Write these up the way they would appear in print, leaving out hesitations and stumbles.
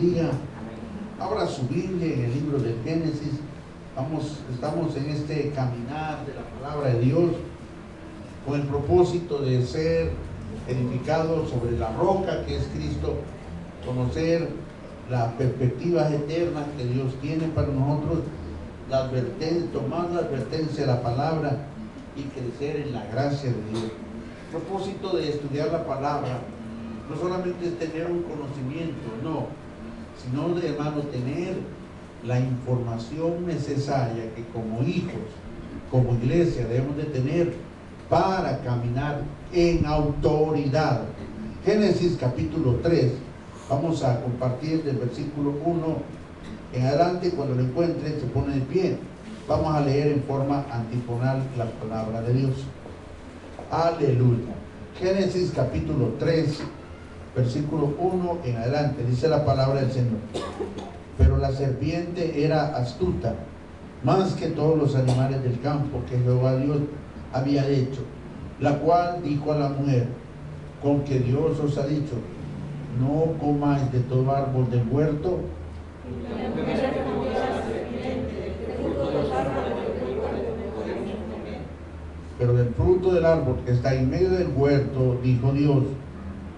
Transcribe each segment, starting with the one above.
bendiga. Abra su Biblia en el libro de Génesis. Estamos en este caminar de la palabra de Dios con el propósito de ser edificados sobre la roca que es Cristo, conocer las perspectivas eternas que Dios tiene para nosotros, tomar la advertencia de la palabra y crecer en la gracia de Dios. El propósito de estudiar la palabra no solamente es tener un conocimiento, no, sino de, hermano, tener la información necesaria que como hijos, como iglesia debemos de tener para caminar en autoridad. Génesis capítulo 3, vamos a compartir del versículo 1 en adelante. Cuando lo encuentren se pone de pie. Vamos a leer en forma antifonal la palabra de Dios. Aleluya. Génesis capítulo 3, versículo 1 en adelante, dice la palabra del Señor. Pero la serpiente era astuta, más que todos los animales del campo que Jehová Dios había hecho, la cual dijo a la mujer: con que Dios os ha dicho, no comáis de todo árbol del huerto. Pero del fruto del árbol que está en medio del huerto, dijo Dios,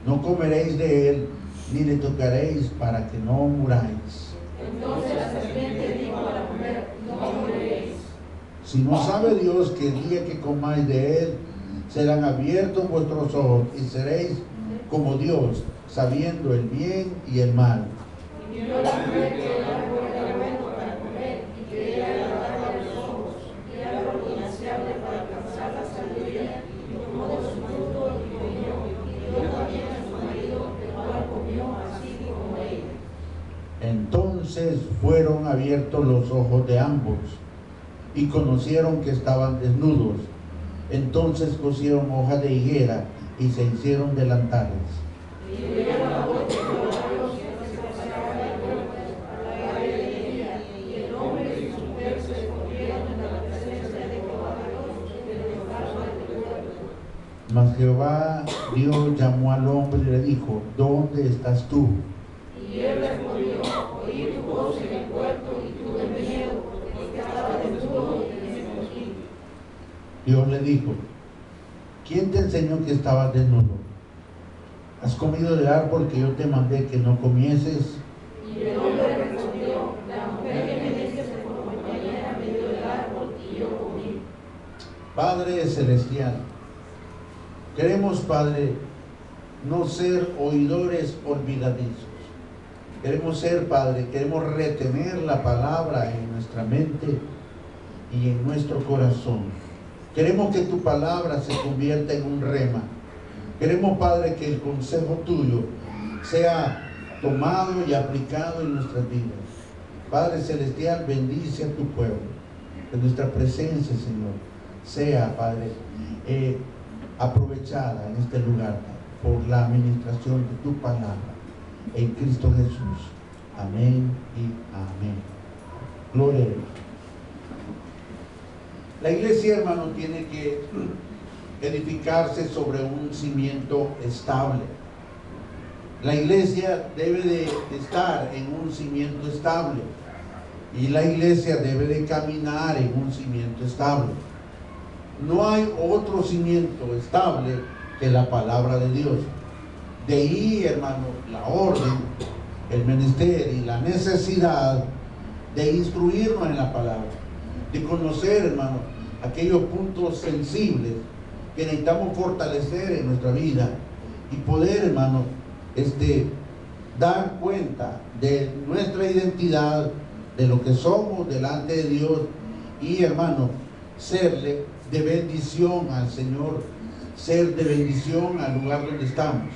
no comeréis de él, ni le tocaréis, para que no muráis. Entonces la serpiente dijo a la mujer: no moriréis. Si no sabe Dios que el día que comáis de él, serán abiertos vuestros ojos y seréis como Dios, sabiendo el bien y el mal. Y vio la mujer que el árbol era bueno para comer y que era agradable a los ojos y árbol insaciable para alcanzar la sabiduría, y tomó de su fruto y comió, y dio también a su marido, el cual comió así como ella. Entonces fueron abiertos los ojos de ambos y conocieron que estaban desnudos. Entonces cosieron hojas de higuera y se hicieron delantales. Y vieron la voz de Jehová Dios que se paseaba en el huerto al aire de día, y el hombre y su mujer se escondieron en la presencia de Jehová Dios de los árboles del huerto. Mas Jehová Dios llamó al hombre y le dijo: ¿dónde estás tú? Y él respondió: oí tu voz en el huerto y tuve miedo, porque estaba desnudo y me escondí. Dios le dijo: ¿quién te enseñó que estabas desnudo? ¿Has comido del árbol que yo te mandé que no comieses? Y el hombre respondió: la mujer que me diste por compañera me dio el árbol y yo comí. Padre celestial, queremos, Padre, no ser oidores olvidadizos. Queremos ser, Padre, queremos retener la palabra en nuestra mente y en nuestro corazón. Queremos que tu palabra se convierta en un rema. Queremos, Padre, que el consejo tuyo sea tomado y aplicado en nuestras vidas. Padre celestial, bendice a tu pueblo. Que nuestra presencia, Señor, sea, Padre, aprovechada en este lugar por la administración de tu palabra. En Cristo Jesús. Amén y amén. Gloria a Dios. La iglesia, hermano, tiene que edificarse sobre un cimiento estable. La iglesia debe de estar en un cimiento estable. Y la iglesia debe de caminar en un cimiento estable. No hay otro cimiento estable que la palabra de Dios. De ahí, hermano, la orden, el menester y la necesidad de instruirnos en la palabra, de conocer, hermano, aquellos puntos sensibles que necesitamos fortalecer en nuestra vida y poder, hermano, dar cuenta de nuestra identidad, de lo que somos delante de Dios y, hermano, serle de bendición al Señor, ser de bendición al lugar donde estamos.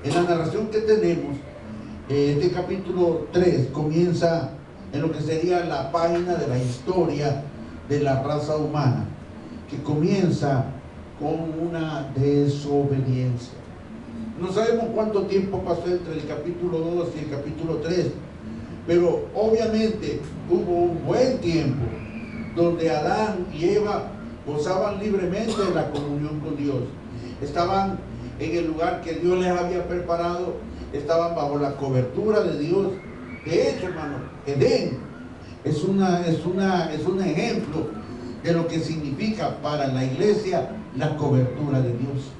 En la narración que tenemos, este capítulo 3 comienza en lo que sería la página de la historia de la raza humana, que comienza con una desobediencia. No sabemos cuánto tiempo pasó entre el capítulo 2 y el capítulo 3, pero obviamente hubo un buen tiempo donde Adán y Eva gozaban libremente de la comunión con Dios. Estaban en el lugar que Dios les había preparado estaban bajo la cobertura de Dios. De hecho, hermano, Edén es un ejemplo de lo que significa para la iglesia la cobertura de Dios.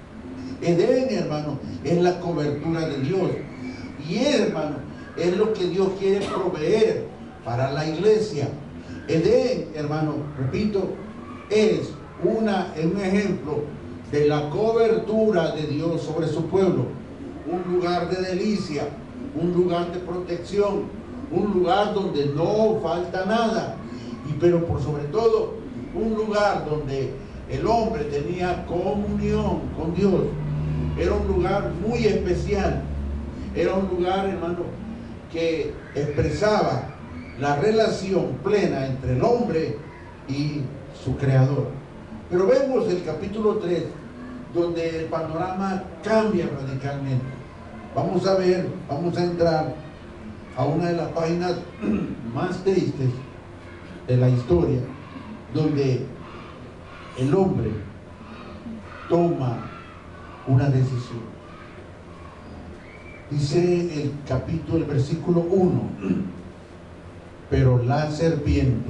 Edén, hermano, es la cobertura de Dios. Y hermano, es lo que Dios quiere proveer para la iglesia. Edén, hermano, repito, es un ejemplo de la cobertura de Dios sobre su pueblo. Un lugar de delicia, un lugar de protección, un lugar donde no falta nada. Pero por sobre todo, un lugar donde el hombre tenía comunión con Dios. Era un lugar muy especial. Era un lugar, hermano, que expresaba la relación plena entre el hombre y su creador. Pero vemos el capítulo 3, donde el panorama cambia radicalmente. Vamos a ver, vamos a entrar a una de las páginas más tristes de la historia, donde el hombre toma una decisión. Dice el capítulo, el versículo 1, pero la serpiente,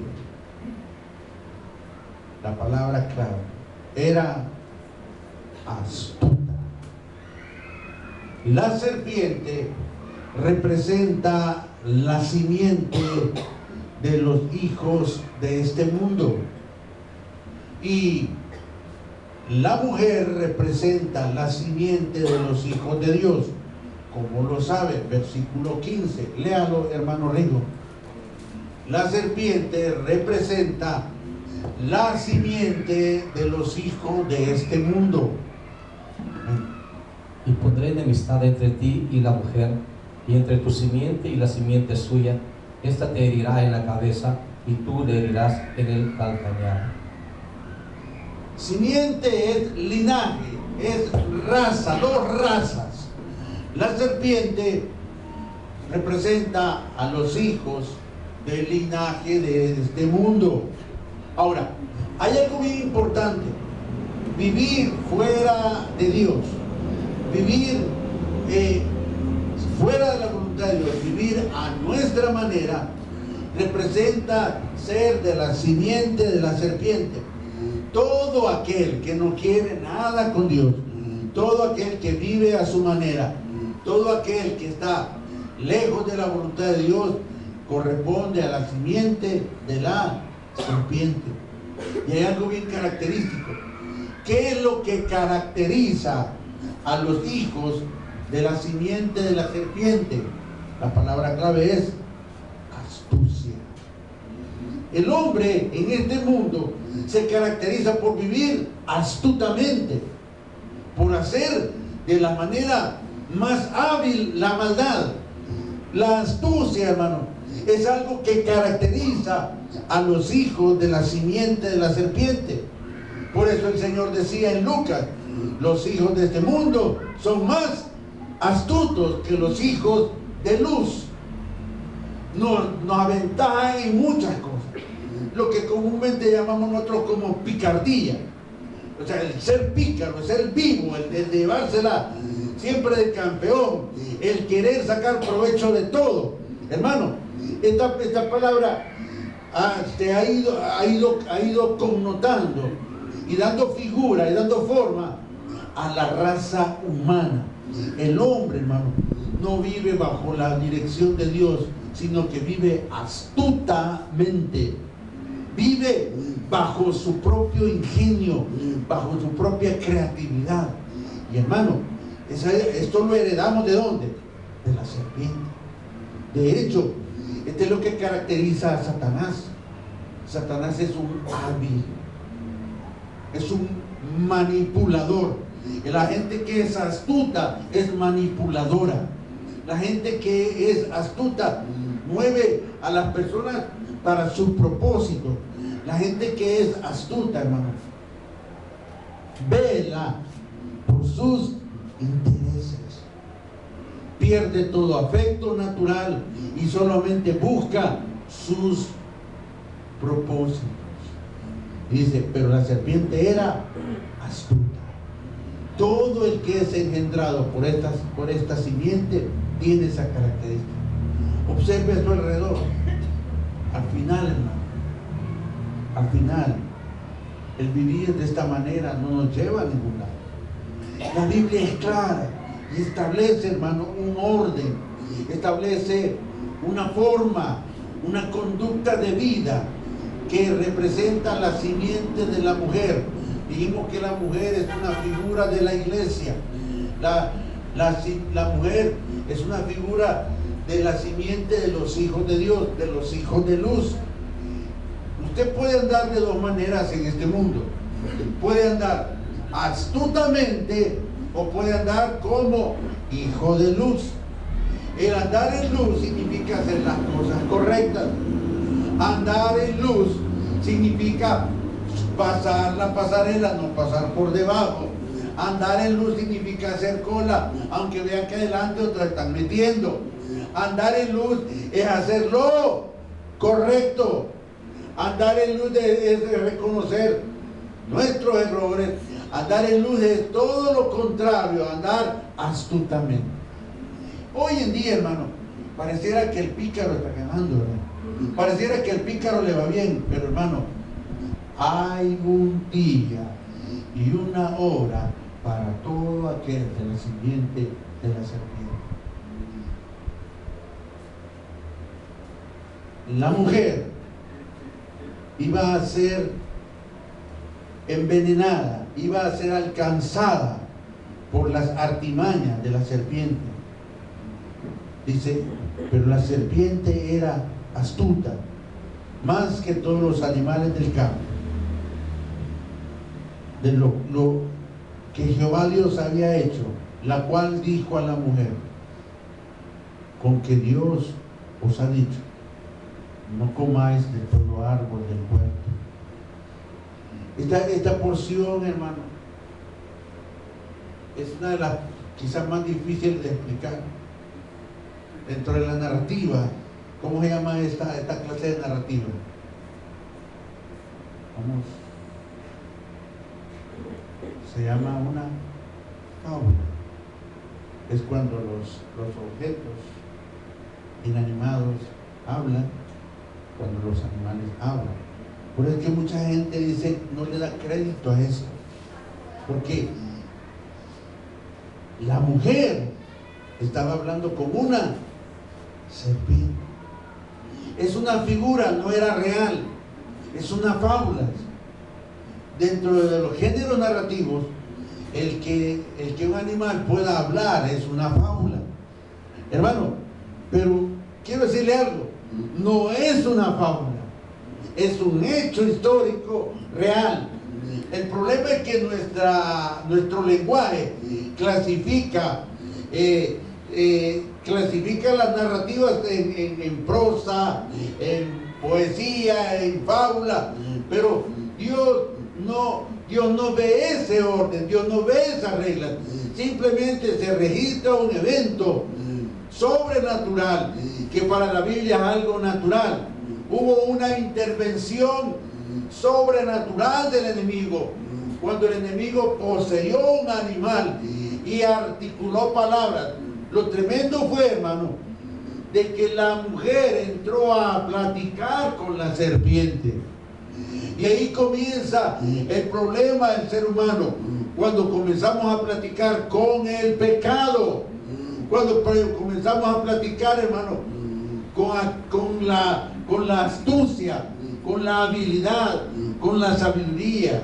la palabra clave, era astuta. La serpiente representa la simiente de los hijos de este mundo, y la mujer representa la simiente de los hijos de Dios. Como lo sabe, versículo 15, léalo, hermano Rigo. La serpiente representa la simiente de los hijos de este mundo. Y pondré enemistad entre ti y la mujer, y entre tu simiente y la simiente suya. Esta te herirá en la cabeza, y tú le herirás en el calcañar. Simiente es linaje, es raza, dos razas. La serpiente representa a los hijos del linaje de este mundo. Ahora, hay algo bien importante: vivir fuera de Dios, vivir fuera de la voluntad de Dios, vivir a nuestra manera, representa ser de la simiente de la serpiente. Todo aquel que no quiere nada con Dios, todo aquel que vive a su manera, todo aquel que está lejos de la voluntad de Dios, corresponde a la simiente de la serpiente. Y hay algo bien característico. ¿Qué es lo que caracteriza a los hijos de la simiente de la serpiente? La palabra clave es astucia. El hombre en este mundo se caracteriza por vivir astutamente, por hacer de la manera más hábil la maldad. La astucia, hermano, es algo que caracteriza a los hijos de la simiente de la serpiente. Por eso el Señor decía en Lucas: los hijos de este mundo son más astutos que los hijos de luz. Nos aventajan en muchas cosas, lo que comúnmente llamamos nosotros como picardía. O sea, el ser pícaro, el ser vivo, el llevársela siempre de campeón, el querer sacar provecho de todo. Hermano, esta palabra se ha ido connotando y dando figura y dando forma a la raza humana. El hombre, hermano, no vive bajo la dirección de Dios, sino que vive astutamente. Vive bajo su propio ingenio, bajo su propia creatividad. Y hermano, esto lo heredamos ¿de dónde? De la serpiente. De hecho, este es lo que caracteriza a Satanás. Satanás es un hábil, es un manipulador. La gente que es astuta es manipuladora. La gente que es astuta mueve a las personas para su propósito. La gente que es astuta, hermano, vela por sus intereses, pierde todo afecto natural y solamente busca sus propósitos. Dice, pero la serpiente era astuta. Todo el que es engendrado por esta simiente tiene esa característica. Observe a su alrededor. Al final, hermano, al final, el vivir de esta manera no nos lleva a ningún lado. La Biblia es clara y establece, hermano, un orden, establece una forma, una conducta de vida que representa la simiente de la mujer. Dijimos que la mujer es una figura de la iglesia. La mujer es una figura de la simiente de los hijos de Dios, de los hijos de luz. Usted puede andar de dos maneras en este mundo. Puede andar astutamente o puede andar como hijo de luz. El andar en luz significa hacer las cosas correctas. Andar en luz significa pasar la pasarela, no pasar por debajo. Andar en luz significa hacer cola, aunque vean que adelante otros están metiendo. Andar en luz es hacerlo correcto. Andar en luz es reconocer nuestros errores. Andar en luz es todo lo contrario, andar astutamente. Hoy en día, hermano, pareciera que el pícaro está ganando, ¿verdad? Pareciera que el pícaro le va bien, pero hermano, hay un día y una hora para todo aquel de la simiente de la serpiente. La mujer iba a ser envenenada, iba a ser alcanzada por las artimañas de la serpiente. Dice, pero la serpiente era astuta, más que todos los animales del campo. De lo que Jehová Dios había hecho, la cual dijo a la mujer, con que Dios os ha dicho, no comáis de todo árbol del huerto. Esta porción, hermano, es una de las quizás más difíciles de explicar dentro de la narrativa. ¿Cómo se llama esta clase de narrativa? Vamos. Se llama una fábula. Es cuando los objetos inanimados hablan, cuando los animales hablan. Por eso es que mucha gente dice, no le da crédito a eso, porque la mujer estaba hablando con una serpiente. Es una figura, no era real, es una fábula. Dentro de los géneros narrativos, el que un animal pueda hablar es una fábula, hermano. Pero quiero decirle algo, no es una fábula, es un hecho histórico real. El problema es que nuestro lenguaje clasifica las narrativas en prosa, en poesía, en fábula, pero Dios no ve ese orden, Dios no ve esas reglas. Simplemente se registra un evento sobrenatural que para la Biblia es algo natural. Hubo una intervención sobrenatural del enemigo cuando el enemigo poseyó un animal y articuló palabras. Lo tremendo fue, hermano, de que la mujer entró a platicar con la serpiente. Y ahí comienza el problema del ser humano, cuando comenzamos a platicar con el pecado, cuando comenzamos a platicar, hermano, con la astucia, con la habilidad, con la sabiduría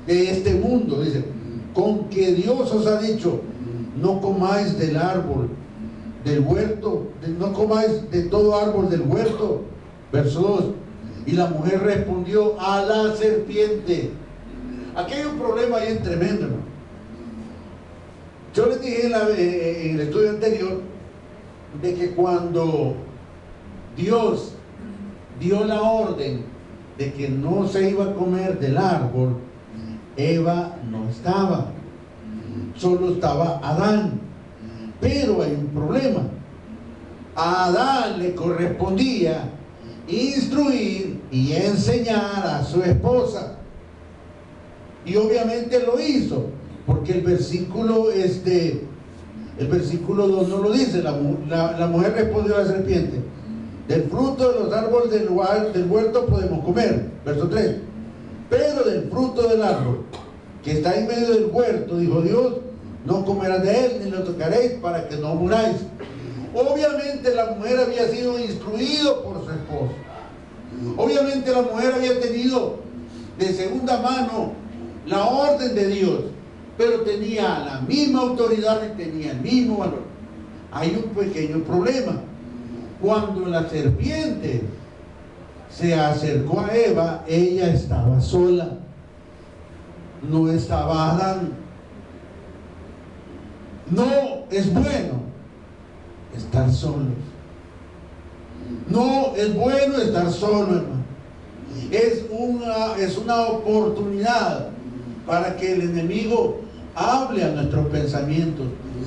de este mundo. Dice, con que Dios os ha dicho, no comáis del árbol del huerto, no comáis de todo árbol del huerto. Verso 2. Y la mujer respondió a la serpiente. Aquí hay un problema bien tremendo, ¿no? Yo les dije en el estudio anterior de que cuando Dios dio la orden de que no se iba a comer del árbol, Eva no estaba, solo estaba Adán. Pero hay un problema. A Adán le correspondía instruir y enseñar a su esposa, y obviamente lo hizo, porque el versículo El versículo 2 no lo dice. La mujer respondió a la serpiente: del fruto de los árboles del huerto podemos comer. Verso 3. Pero del fruto del árbol que está en medio del huerto, dijo Dios, no comerás de él ni lo tocaréis para que no muráis. Obviamente la mujer había sido instruida por su esposo. Obviamente la mujer había tenido de segunda mano la orden de Dios, pero tenía la misma autoridad y tenía el mismo valor. Hay un pequeño problema. Cuando la serpiente se acercó a Eva, ella estaba sola, no estaba Adán. No es bueno estar solos. No es bueno estar solo, hermano. Es una oportunidad para que el enemigo hable a nuestros pensamientos.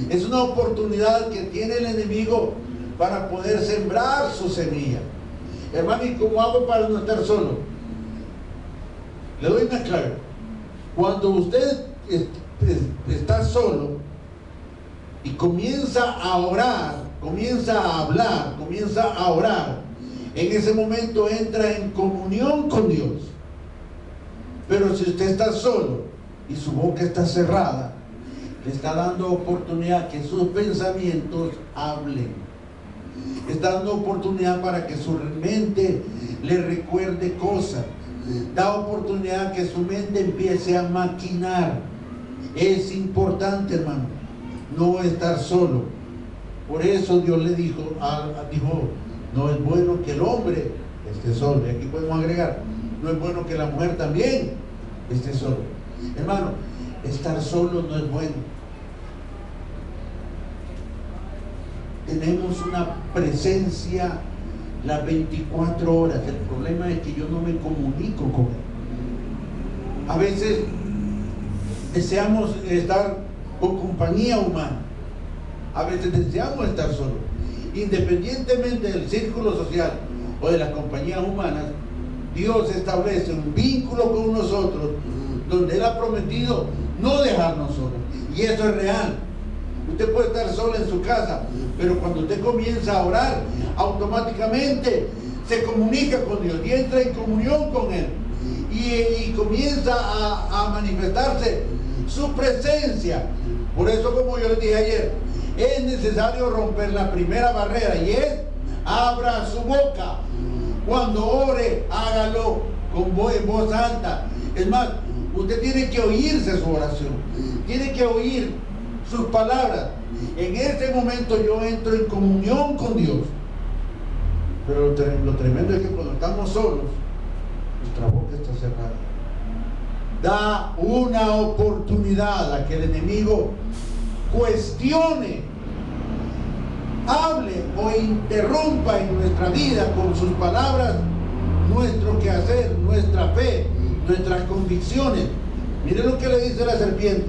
Es una oportunidad que tiene el enemigo para poder sembrar su semilla. Hermano, ¿y cómo hago para no estar solo? Le doy una clave. Cuando usted está solo y comienza a orar, comienza a hablar, comienza a orar, en ese momento entra en comunión con Dios. Pero si usted está solo y su boca está cerrada, le está dando oportunidad que sus pensamientos hablen. Está dando oportunidad para que su mente le recuerde cosas. Da oportunidad que su mente empiece a maquinar. Es importante, hermano, no estar solo. Por eso Dios le dijo, no es bueno que el hombre esté solo. Y aquí podemos agregar, no es bueno que la mujer también esté solo. Hermano, estar solo no es bueno. Tenemos una presencia las 24 horas. El problema es que yo no me comunico con él. A veces deseamos estar con compañía humana. A veces deseamos estar solos. Independientemente del círculo social o de las compañías humanas, Dios establece un vínculo con nosotros donde Él ha prometido no dejarnos solos. Y eso es real. Usted puede estar solo en su casa, pero cuando usted comienza a orar, automáticamente se comunica con Dios y entra en comunión con Él. Y comienza a manifestarse su presencia. Por eso, como yo les dije ayer, es necesario romper la primera barrera, y es: abra su boca. Cuando ore, hágalo en voz alta. Es más, usted tiene que oírse su oración, tiene que oír sus palabras. En ese momento yo entro en comunión con Dios. Pero lo tremendo es que cuando estamos solos, nuestra boca está cerrada. Da una oportunidad a que el enemigo cuestione, hable o interrumpa en nuestra vida con sus palabras nuestro quehacer, nuestra fe, nuestras convicciones. Mire lo que le dice la serpiente.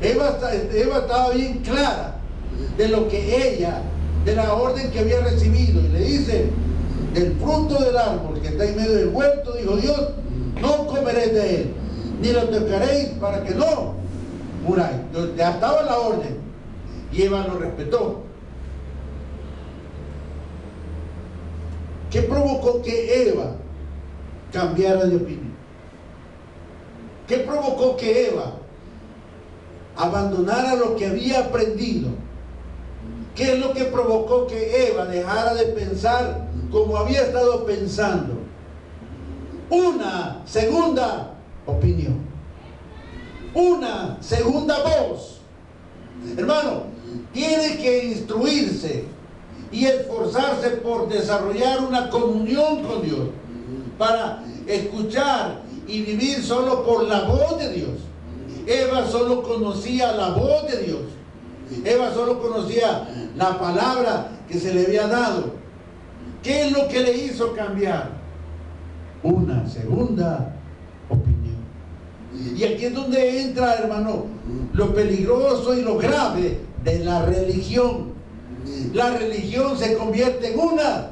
Eva estaba bien clara de lo que ella, de la orden que había recibido, y le dice: del fruto del árbol que está en medio del huerto, dijo Dios, no comeréis de él, ni lo tocaréis para que no muráis. Ya estaba la orden y Eva lo respetó. ¿Qué provocó que Eva cambiara de opinión? ¿Qué provocó que Eva abandonara lo que había aprendido? ¿Qué es lo que provocó que Eva dejara de pensar como había estado pensando? Una segunda opinión, una segunda voz. Hermano, tiene que instruirse y esforzarse por desarrollar una comunión con Dios, para escuchar y vivir solo por la voz de Dios. Eva solo conocía la voz de Dios. Eva solo conocía la palabra que se le había dado. ¿Qué es lo que le hizo cambiar? Una segunda opinión. Y aquí es donde entra, hermano, lo peligroso y lo grave de la religión. La religión se convierte en una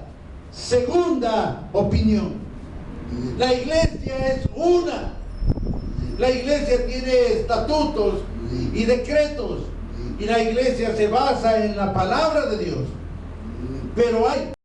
segunda opinión. La iglesia es una. La iglesia tiene estatutos y decretos y la iglesia se basa en la palabra de Dios. Pero hay